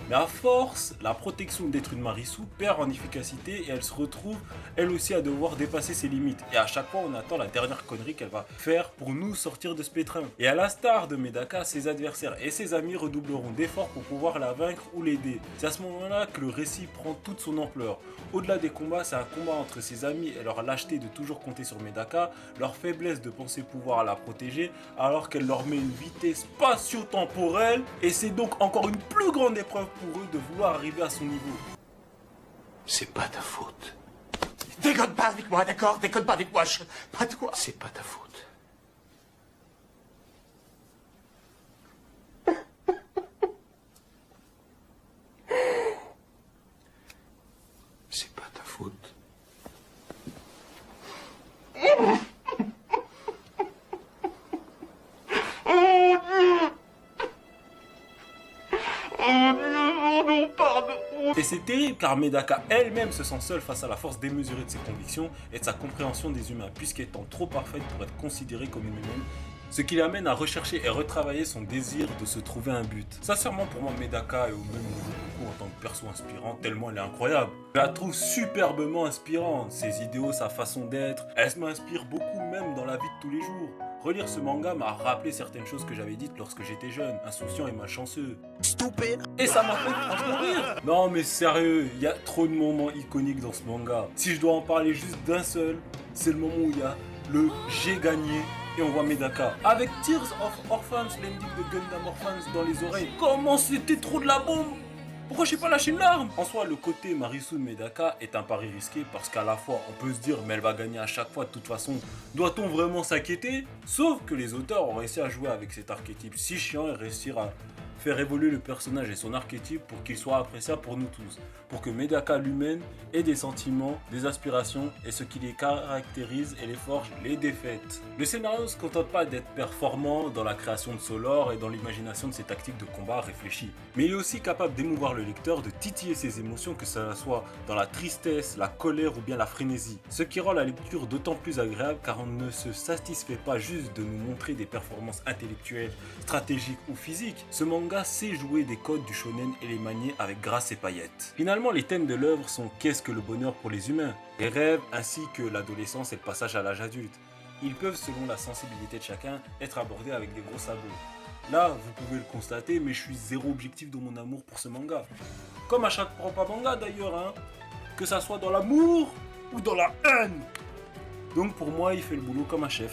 Mais à force, la protection d'être une Marisu perd en efficacité et elle se retrouve elle aussi à devoir dépasser ses limites. Et à chaque fois, on attend la dernière connerie qu'elle va faire pour nous sortir de ce pétrin. Et à l'instar de Medaka, ses adversaires et ses amis redoubleront d'efforts pour pouvoir la vaincre ou l'aider. C'est à ce moment-là que le récit prend toute son ampleur. Au-delà des combats, c'est un combat entre ses amis et leur lâcheté de toujours compter sur Medaka, leur faiblesse de penser pouvoir la protéger alors qu'elle leur met une vitesse spatio-temporelle et c'est donc encore une plus grande épreuve pour eux de vouloir arriver à son niveau. C'est pas ta faute. Déconne pas avec moi, d'accord? Déconne pas avec moi, pas toi. C'est pas ta faute. C'est pas ta faute. Et c'est terrible car Medaka elle-même se sent seule face à la force démesurée de ses convictions et de sa compréhension des humains, puisqu'étant trop parfaite pour être considérée comme une humaine, ce qui l'amène à rechercher et retravailler son désir de se trouver un but. Sincèrement, pour moi, Medaka est au même niveau que Goku en tant que perso inspirant, tellement elle est incroyable. Je la trouve superbement inspirante, ses idéaux, sa façon d'être, elle m'inspire beaucoup même dans la vie de tous les jours. Relire ce manga m'a rappelé certaines choses que j'avais dites lorsque j'étais jeune, insouciant et malchanceux. Stupide. Et ça m'a fait franchement rire. Non mais sérieux, il y a trop de moments iconiques dans ce manga. Si je dois en parler juste d'un seul, c'est le moment où il y a le j'ai gagné et on voit Medaka avec Tears of Orphans, l'ending de Gundam Orphans dans les oreilles. Comment c'était trop de la bombe! Pourquoi j'ai pas lâché une larme? En soi, le côté Marisu de Medaka est un pari risqué parce qu'à la fois, on peut se dire mais elle va gagner à chaque fois de toute façon. Doit-on vraiment s'inquiéter? Sauf que les auteurs ont réussi à jouer avec cet archétype si chiant et réussir à faire évoluer le personnage et son archétype pour qu'il soit appréciable pour nous tous. Pour que Medaka l'humaine ait des sentiments, des aspirations et ce qui les caractérise et les forge, les défaites. Le scénario ne se contente pas d'être performant dans la création de Solor et dans l'imagination de ses tactiques de combat réfléchies. Mais il est aussi capable d'émouvoir le lecteur, de titiller ses émotions, que ce soit dans la tristesse, la colère ou bien la frénésie. Ce qui rend la lecture d'autant plus agréable car on ne se satisfait pas juste de nous montrer des performances intellectuelles, stratégiques ou physiques. Ce manga sait jouer des codes du shonen et les manier avec grâce et paillettes. Finalement, les thèmes de l'œuvre sont qu'est-ce que le bonheur pour les humains, les rêves ainsi que l'adolescence et le passage à l'âge adulte. Ils peuvent, selon la sensibilité de chacun, être abordés avec des gros sabots. Là, vous pouvez le constater, mais je suis zéro objectif dans mon amour pour ce manga. Comme à chaque propre manga d'ailleurs, hein. Que ça soit dans l'amour ou dans la haine. Donc pour moi, il fait le boulot comme un chef.